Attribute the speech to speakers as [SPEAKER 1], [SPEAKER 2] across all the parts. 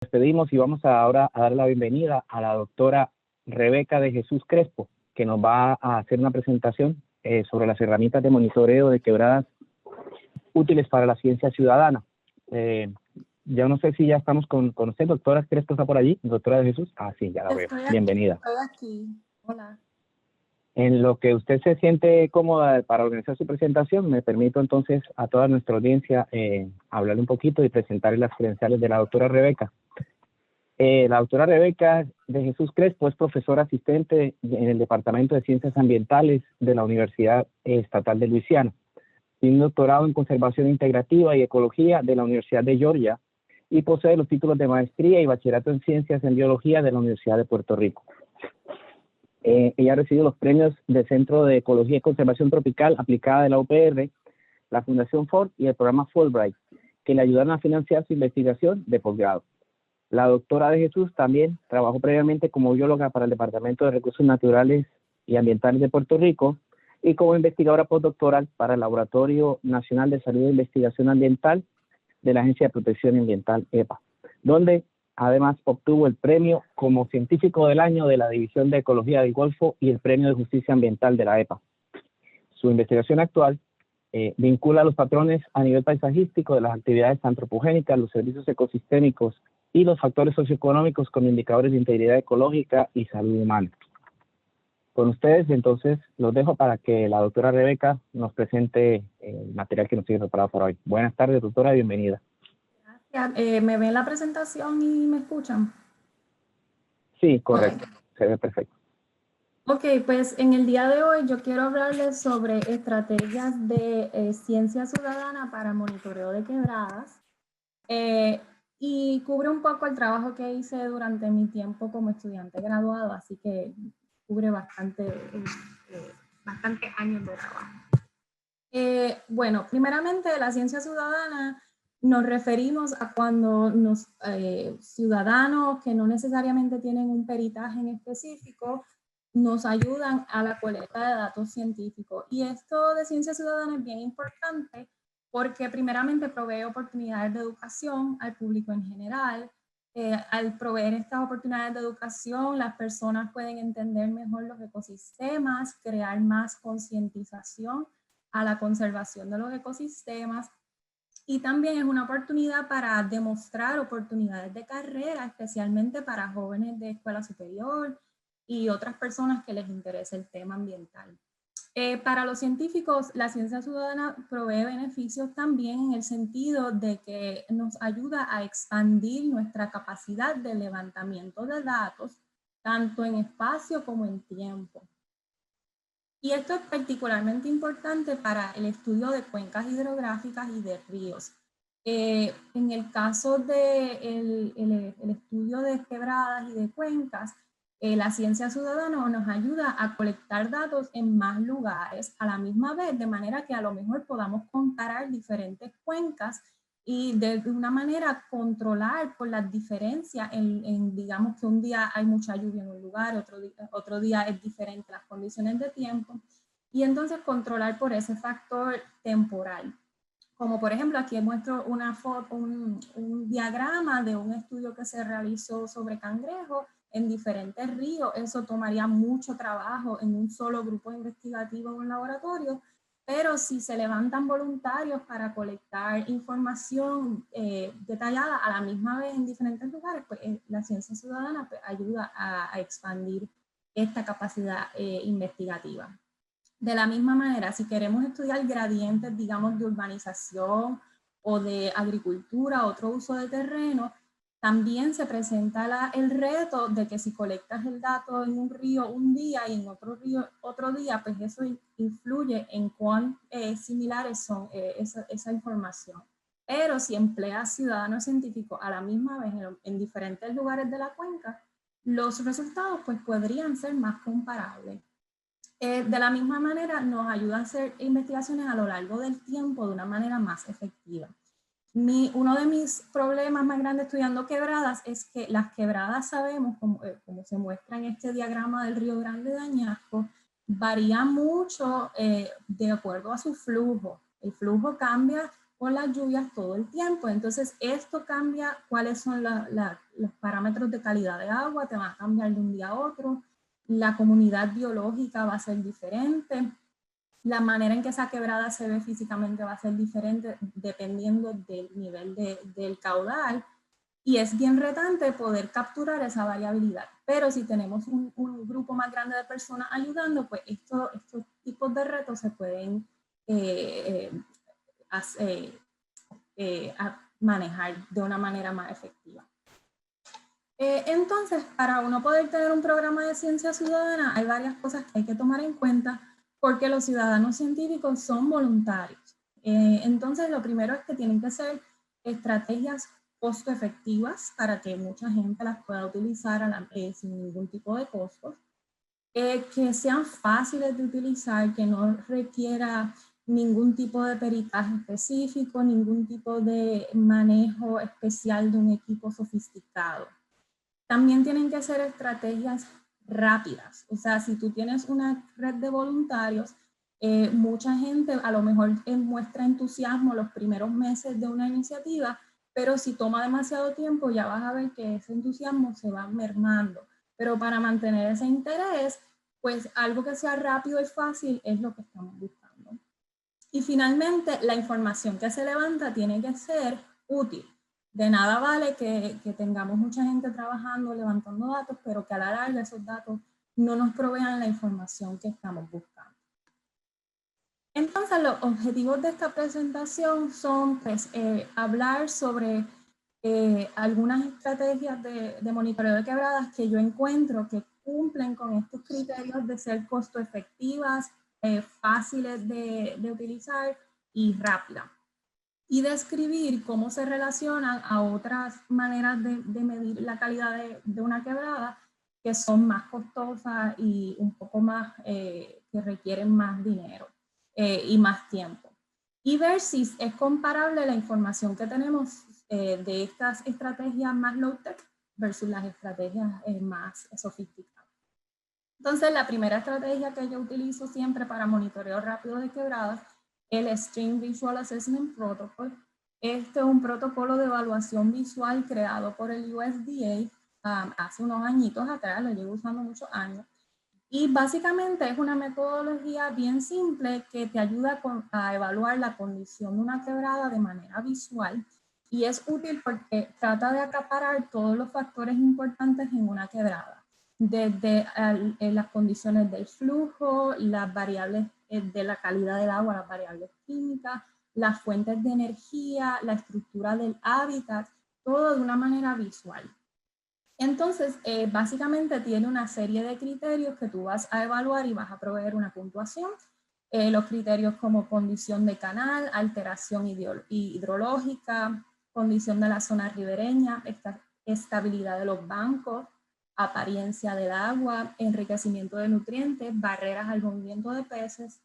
[SPEAKER 1] Despedimos y vamos ahora a dar la bienvenida a la doctora Rebeca de Jesús Crespo, que nos va a hacer una presentación sobre las herramientas de monitoreo de quebradas útiles para la ciencia ciudadana. Ya no sé si ya estamos con usted, doctora Crespo, ¿está por allí? Doctora de Jesús. Ah, sí, ya la veo. Bienvenida.
[SPEAKER 2] Estoy aquí. Hola.
[SPEAKER 1] En lo que usted se siente cómoda para organizar su presentación, me permito entonces a toda nuestra audiencia hablar un poquito y presentarle las credenciales de la doctora Rebeca. La doctora Rebeca de Jesús Crespo es profesora asistente en el Departamento de Ciencias Ambientales de la Universidad Estatal de Luisiana. Tiene un doctorado en Conservación Integrativa y Ecología de la Universidad de Georgia y posee los títulos de maestría y bachillerato en Ciencias en Biología de la Universidad de Puerto Rico. Ella ha recibido los premios del Centro de Ecología y Conservación Tropical aplicada de la UPR, la Fundación Ford y el programa Fulbright, que le ayudaron a financiar su investigación de posgrado. La doctora de Jesús también trabajó previamente como bióloga para el Departamento de Recursos Naturales y Ambientales de Puerto Rico y como investigadora postdoctoral para el Laboratorio Nacional de Salud e Investigación Ambiental de la Agencia de Protección Ambiental, EPA, donde además obtuvo el premio como científico del año de la División de Ecología del Golfo y el premio de Justicia Ambiental de la EPA. Su investigación actual vincula los patrones a nivel paisajístico de las actividades antropogénicas, los servicios ecosistémicos y los factores socioeconómicos con indicadores de integridad ecológica y salud humana. Con ustedes, entonces, los dejo para que la doctora Rebeca nos presente el material que nos tiene preparado para hoy. Buenas tardes, doctora, bienvenida.
[SPEAKER 2] Gracias. ¿Me ven la presentación y me escuchan?
[SPEAKER 1] Sí, correcto. Okay. Se ve perfecto.
[SPEAKER 2] Ok, pues en el día de hoy yo quiero hablarles sobre estrategias de ciencia ciudadana para monitoreo de quebradas. Y cubre un poco el trabajo que hice durante mi tiempo como estudiante graduado, así que cubre bastante años de trabajo. Bueno, primeramente la ciencia ciudadana nos referimos a cuando ciudadanos que no necesariamente tienen un peritaje en específico nos ayudan a la colecta de datos científicos. Y esto de ciencia ciudadana es bien importante porque primeramente provee oportunidades de educación al público en general. Al proveer estas oportunidades de educación, las personas pueden entender mejor los ecosistemas, crear más concientización a la conservación de los ecosistemas, y también es una oportunidad para demostrar oportunidades de carrera, especialmente para jóvenes de escuela superior y otras personas que les interese el tema ambiental. Para los científicos, la ciencia ciudadana provee beneficios también en el sentido de que nos ayuda a expandir nuestra capacidad de levantamiento de datos, tanto en espacio como en tiempo. Y esto es particularmente importante para el estudio de cuencas hidrográficas y de ríos. En el caso del el estudio de quebradas y de cuencas, la ciencia ciudadana nos ayuda a colectar datos en más lugares a la misma vez, de manera que a lo mejor podamos comparar diferentes cuencas y de una manera controlar por las diferencias digamos que un día hay mucha lluvia en un lugar, otro día es diferente las condiciones de tiempo, y entonces controlar por ese factor temporal. Como por ejemplo aquí muestro una foto, un diagrama de un estudio que se realizó sobre cangrejos en diferentes ríos. Eso tomaría mucho trabajo en un solo grupo investigativo en un laboratorio, pero si se levantan voluntarios para colectar información detallada a la misma vez en diferentes lugares, pues la ciencia ciudadana pues, ayuda a expandir esta capacidad investigativa. De la misma manera, si queremos estudiar gradientes, digamos, de urbanización o de agricultura, otro uso de terreno, también se presenta el reto de que si colectas el dato en un río un día y en otro río otro día, pues eso influye en cuán similares son esa información. Pero si empleas ciudadanos científicos a la misma vez en diferentes lugares de la cuenca, los resultados pues podrían ser más comparables. De la misma manera nos ayuda a hacer investigaciones a lo largo del tiempo de una manera más efectiva. Uno de mis problemas más grandes estudiando quebradas es que las quebradas sabemos, como se muestra en este diagrama del Río Grande de Añasco, varían mucho de acuerdo a su flujo. El flujo cambia con las lluvias todo el tiempo. Entonces esto cambia cuáles son los parámetros de calidad de agua, te va a cambiar de un día a otro, la comunidad biológica va a ser diferente, la manera en que esa quebrada se ve físicamente va a ser diferente dependiendo del nivel del caudal. Y es bien retante poder capturar esa variabilidad. Pero si tenemos un grupo más grande de personas ayudando, pues estos tipos de retos se pueden manejar de una manera más efectiva. Entonces, para uno poder tener un programa de ciencia ciudadana, hay varias cosas que hay que tomar en cuenta porque los ciudadanos científicos son voluntarios. Entonces, lo primero es que tienen que ser estrategias costo efectivas para que mucha gente las pueda utilizar sin ningún tipo de costos, que sean fáciles de utilizar, que no requiera ningún tipo de peritaje específico, ningún tipo de manejo especial de un equipo sofisticado. También tienen que ser estrategias rápidas, o sea, si tú tienes una red de voluntarios, mucha gente a lo mejor muestra entusiasmo los primeros meses de una iniciativa, pero si toma demasiado tiempo ya vas a ver que ese entusiasmo se va mermando. Pero para mantener ese interés, pues algo que sea rápido y fácil es lo que estamos buscando. Y finalmente, la información que se levanta tiene que ser útil. De nada vale que tengamos mucha gente trabajando, levantando datos, pero que a la larga esos datos no nos provean la información que estamos buscando. Entonces, los objetivos de esta presentación son pues, hablar sobre algunas estrategias de monitoreo de quebradas que yo encuentro que cumplen con estos criterios de ser costo efectivas, fáciles de utilizar y rápidas. Y describir cómo se relacionan a otras maneras de medir la calidad de una quebrada que son más costosas y un poco más, que requieren más dinero y más tiempo. Y ver si es comparable la información que tenemos de estas estrategias más low-tech versus las estrategias más sofisticadas. Entonces, la primera estrategia que yo utilizo siempre para monitoreo rápido de quebradas, el Stream Visual Assessment Protocol. Este es un protocolo de evaluación visual creado por el USDA hace unos añitos atrás, lo llevo usando muchos años. Y básicamente es una metodología bien simple que te ayuda a evaluar la condición de una quebrada de manera visual y es útil porque trata de acaparar todos los factores importantes en una quebrada, desde las condiciones del flujo, las variables de la calidad del agua, las variables químicas, las fuentes de energía, la estructura del hábitat, todo de una manera visual. Entonces, básicamente tiene una serie de criterios que tú vas a evaluar y vas a proveer una puntuación. Los criterios como condición de canal, alteración hidrológica, condición de la zona ribereña, estabilidad de los bancos, apariencia del agua, enriquecimiento de nutrientes, barreras al movimiento de peces,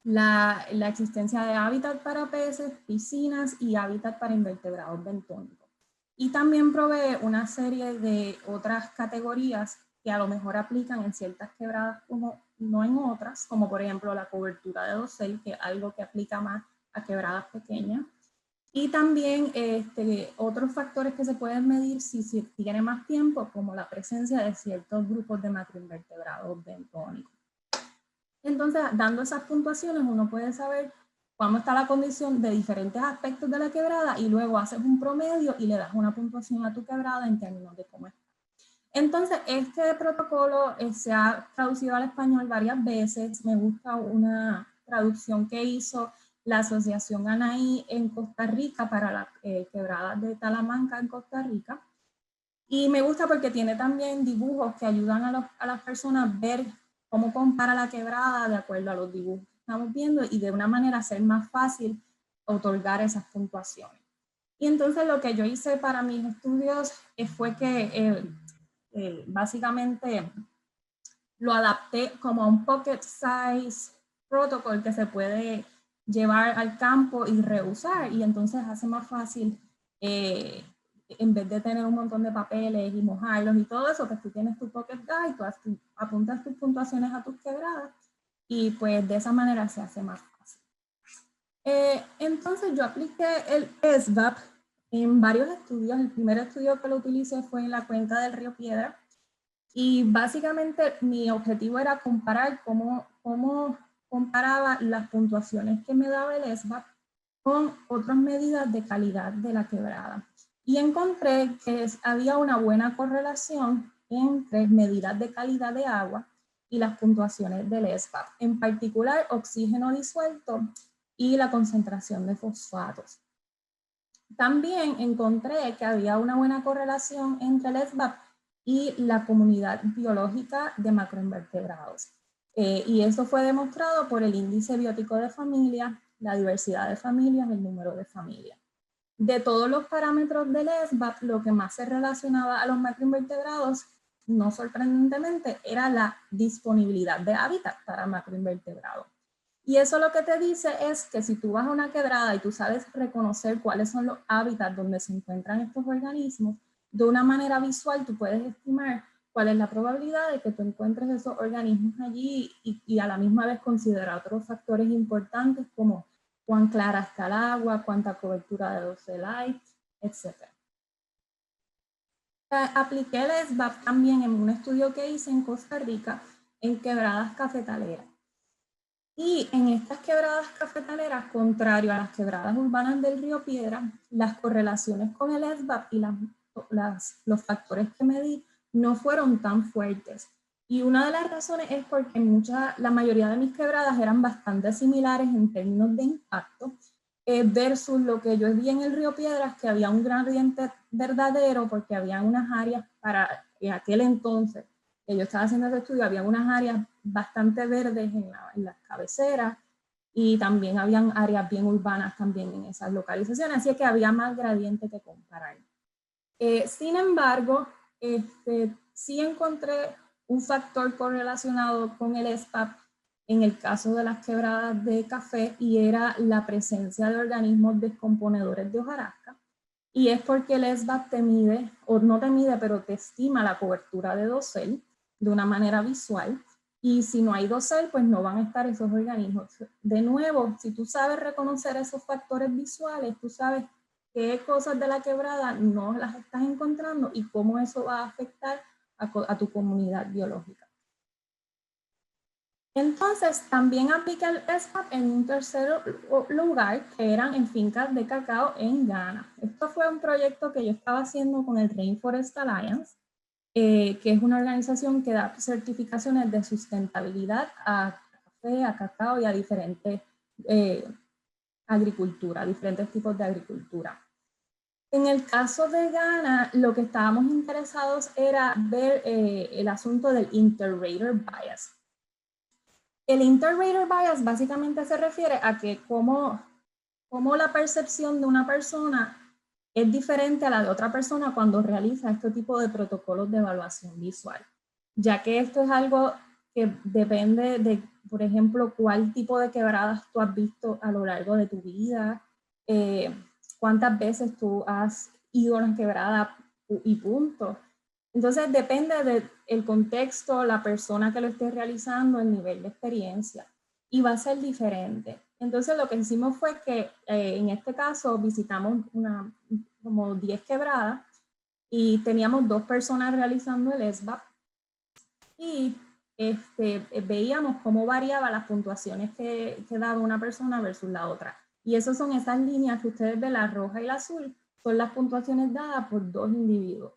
[SPEAKER 2] la existencia de hábitat para peces, piscinas y hábitat para invertebrados bentónicos. Y también provee una serie de otras categorías que a lo mejor aplican en ciertas quebradas como no en otras, como por ejemplo la cobertura de dosel, que es algo que aplica más a quebradas pequeñas. Y también otros factores que se pueden medir si tiene más tiempo, como la presencia de ciertos grupos de macroinvertebrados bentónicos. Entonces, dando esas puntuaciones, uno puede saber cómo está la condición de diferentes aspectos de la quebrada y luego haces un promedio y le das una puntuación a tu quebrada en términos de cómo está. Entonces, este protocolo se ha traducido al español varias veces. Me gusta una traducción que hizo la Asociación Anaí en Costa Rica para la quebrada de Talamanca en Costa Rica. Y me gusta porque tiene también dibujos que ayudan a las personas a ver cómo compara la quebrada de acuerdo a los dibujos que estamos viendo y de una manera hacer más fácil otorgar esas puntuaciones. Y entonces lo que yo hice para mis estudios fue que básicamente lo adapté como a un pocket size protocol que se puede llevar al campo y reusar y entonces hace más fácil en vez de tener un montón de papeles y mojarlos y todo eso, pues tú tienes tu pocket guide, tú apuntas tus puntuaciones a tus quebradas y pues de esa manera se hace más fácil. Entonces yo apliqué el SVAP en varios estudios. El primer estudio que lo utilicé fue en la cuenca del río Piedra y básicamente mi objetivo era comparar cómo comparaba las puntuaciones que me daba el SVAP con otras medidas de calidad de la quebrada. Y encontré que había una buena correlación entre medidas de calidad de agua y las puntuaciones del SVAP, en particular oxígeno disuelto y la concentración de fosfatos. También encontré que había una buena correlación entre el SVAP y la comunidad biológica de macroinvertebrados. Y eso fue demostrado por el índice biótico de familia, la diversidad de familias, el número de familias. De todos los parámetros del SVAP, lo que más se relacionaba a los macroinvertebrados, no sorprendentemente, era la disponibilidad de hábitat para macroinvertebrados. Y eso lo que te dice es que si tú vas a una quebrada y tú sabes reconocer cuáles son los hábitats donde se encuentran estos organismos, de una manera visual tú puedes estimar cuál es la probabilidad de que tú encuentres esos organismos allí y a la misma vez considerar otros factores importantes como cuán clara está el agua, cuánta cobertura de dosel hay, etc. Apliqué el SVAP también en un estudio que hice en Costa Rica en quebradas cafetaleras. Y en estas quebradas cafetaleras, contrario a las quebradas urbanas del río Piedra, las correlaciones con el SVAP y los factores que medí no fueron tan fuertes. Y una de las razones es porque la mayoría de mis quebradas eran bastante similares en términos de impacto, versus lo que yo vi en el río Piedras, que había un gradiente verdadero porque había unas áreas en aquel entonces que yo estaba haciendo ese estudio, había unas áreas bastante verdes en las cabeceras y también habían áreas bien urbanas también en esas localizaciones, así que había más gradiente que comparar. Sin embargo, sí encontré un factor correlacionado con el SVAP en el caso de las quebradas de café y era la presencia de organismos descomponedores de hojarasca. Y es porque el SVAP te mide, o no te mide, pero te estima la cobertura de dosel de una manera visual. Y si no hay dosel, pues no van a estar esos organismos. De nuevo, si tú sabes reconocer esos factores visuales, tú sabes qué cosas de la quebrada no las estás encontrando y cómo eso va a afectar a tu comunidad biológica. Entonces, también aplica el SVAP en un tercer lugar, que eran en fincas de cacao en Ghana. Esto fue un proyecto que yo estaba haciendo con el Rainforest Alliance, que es una organización que da certificaciones de sustentabilidad a café, a cacao y a diferentes diferentes tipos de agricultura. En el caso de Ghana, lo que estábamos interesados era ver el asunto del interrater bias. El interrater bias básicamente se refiere a que cómo la percepción de una persona es diferente a la de otra persona cuando realiza este tipo de protocolos de evaluación visual, ya que esto es algo que depende de, por ejemplo, cuál tipo de quebradas tú has visto a lo largo de tu vida, cuántas veces tú has ido a una quebrada y punto. Entonces depende del contexto, la persona que lo esté realizando, el nivel de experiencia, y va a ser diferente. Entonces lo que hicimos fue que en este caso visitamos como 10 quebradas y teníamos 2 personas realizando el SVAP y veíamos cómo variaban las puntuaciones que daba una persona versus la otra. Y esas son esas líneas que ustedes ven, la roja y la azul, son las puntuaciones dadas por 2 individuos.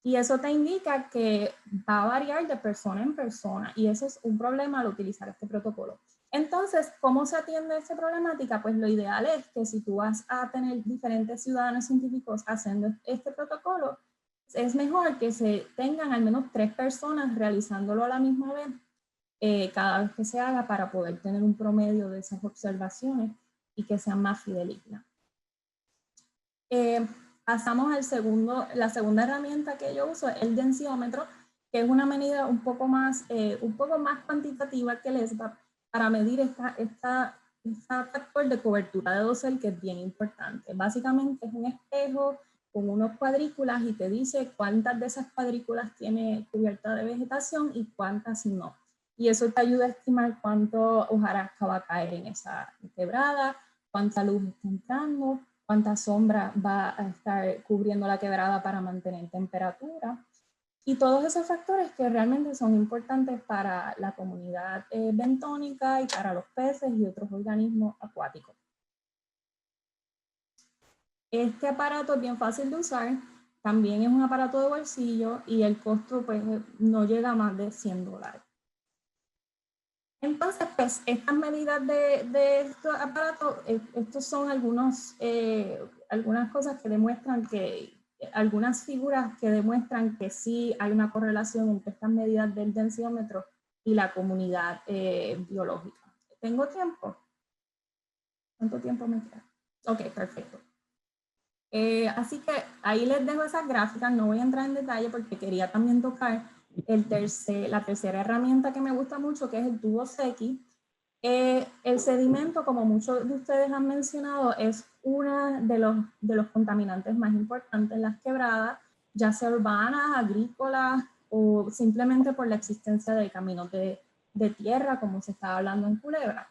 [SPEAKER 2] Y eso te indica que va a variar de persona en persona y eso es un problema al utilizar este protocolo. Entonces, ¿cómo se atiende esta problemática? Pues lo ideal es que si tú vas a tener diferentes ciudadanos científicos haciendo este protocolo, es mejor que se tengan al menos 3 personas realizándolo a la misma vez cada vez que se haga para poder tener un promedio de esas observaciones y que sean más fidedignas. Pasamos la segunda herramienta que yo uso, el densiómetro, que es una medida un poco más cuantitativa que el SVAP para medir esta factor de cobertura de dosel que es bien importante. Básicamente es un espejo con unos cuadrículas y te dice cuántas de esas cuadrículas tiene cubierta de vegetación y cuántas no. Y eso te ayuda a estimar cuánto hojarasca va a caer en esa quebrada, cuánta luz está entrando, cuánta sombra va a estar cubriendo la quebrada para mantener temperatura. Y todos esos factores que realmente son importantes para la comunidad bentónica y para los peces y otros organismos acuáticos. Este aparato es bien fácil de usar, también es un aparato de bolsillo y el costo pues no llega a más de $100. Entonces, pues estas medidas de estos aparatos, estos son algunas cosas que demuestran que, algunas figuras que demuestran que sí hay una correlación entre estas medidas del densiómetro y la comunidad biológica. ¿Tengo tiempo? ¿Cuánto tiempo me queda? Ok, perfecto. Así que ahí les dejo esas gráficas, no voy a entrar en detalle porque quería también tocar la tercera herramienta que me gusta mucho, que es el tubo Secchi. El sedimento, como muchos de ustedes han mencionado, es uno de los contaminantes más importantes en las quebradas, ya sea urbanas, agrícolas o simplemente por la existencia de caminos de tierra, como se estaba hablando en Culebra.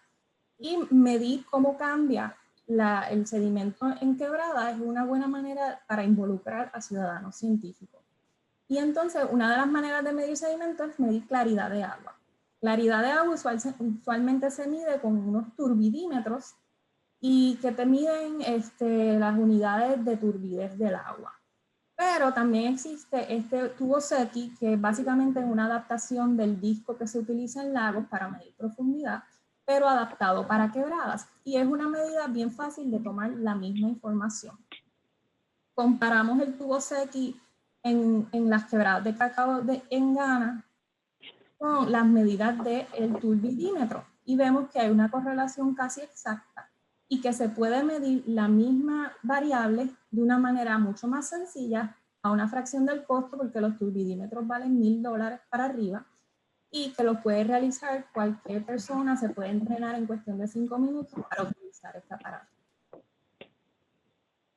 [SPEAKER 2] Y medir cómo cambia el sedimento en quebrada es una buena manera para involucrar a ciudadanos científicos. Y entonces, una de las maneras de medir sedimento es medir claridad de agua. Claridad de agua usualmente se mide con unos turbidímetros y que te miden las unidades de turbidez del agua. Pero también existe este tubo Secchi, que básicamente es una adaptación del disco que se utiliza en lagos para medir profundidad, pero adaptado para quebradas. Y es una medida bien fácil de tomar la misma información. Comparamos el tubo Secchi en las quebradas de cacao en Ghana con las medidas del turbidímetro y vemos que hay una correlación casi exacta y que se puede medir la misma variable de una manera mucho más sencilla a una fracción del costo, porque los turbidímetros valen $1000 para arriba y que lo puede realizar cualquier persona, se puede entrenar en cuestión de 5 minutos para utilizar este aparato.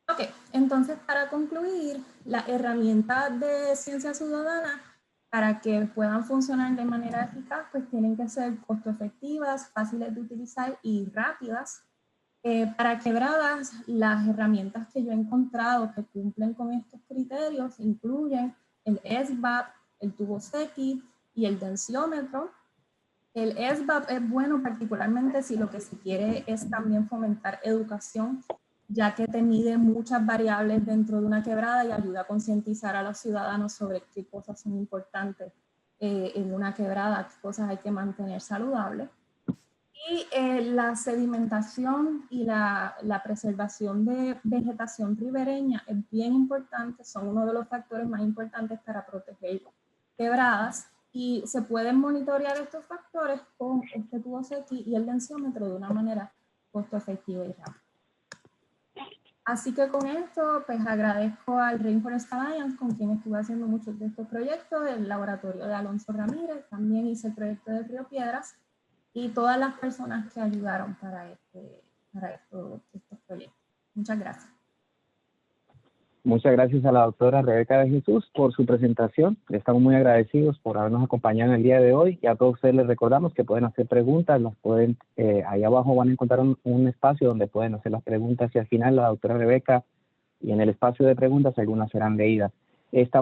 [SPEAKER 2] Ok, entonces para concluir, las herramientas de ciencia ciudadana para que puedan funcionar de manera eficaz, pues tienen que ser costo efectivas, fáciles de utilizar y rápidas. Para quebradas, las herramientas que yo he encontrado que cumplen con estos criterios incluyen el SBAP, el tubo Secchi y el densiómetro. El SBAP es bueno particularmente si lo que se quiere es también fomentar educación, ya que te mide muchas variables dentro de una quebrada y ayuda a concientizar a los ciudadanos sobre qué cosas son importantes en una quebrada, qué cosas hay que mantener saludables. Y la sedimentación y la preservación de vegetación ribereña es bien importante, son uno de los factores más importantes para proteger quebradas y se pueden monitorear estos factores con este tubo Secchi y el densiómetro de una manera costo efectiva y rápida. Así que con esto, pues agradezco al Rainforest Alliance, con quien estuve haciendo muchos de estos proyectos, el laboratorio de Alonso Ramírez, también hice el proyecto de Río Piedras, y todas las personas que ayudaron para estos proyectos. Muchas gracias.
[SPEAKER 1] Muchas gracias a la doctora Rebeca de Jesús por su presentación. Estamos muy agradecidos por habernos acompañado en el día de hoy y a todos ustedes les recordamos que pueden hacer preguntas, las pueden, ahí abajo van a encontrar un espacio donde pueden hacer las preguntas y al final la doctora Rebeca y en el espacio de preguntas algunas serán leídas.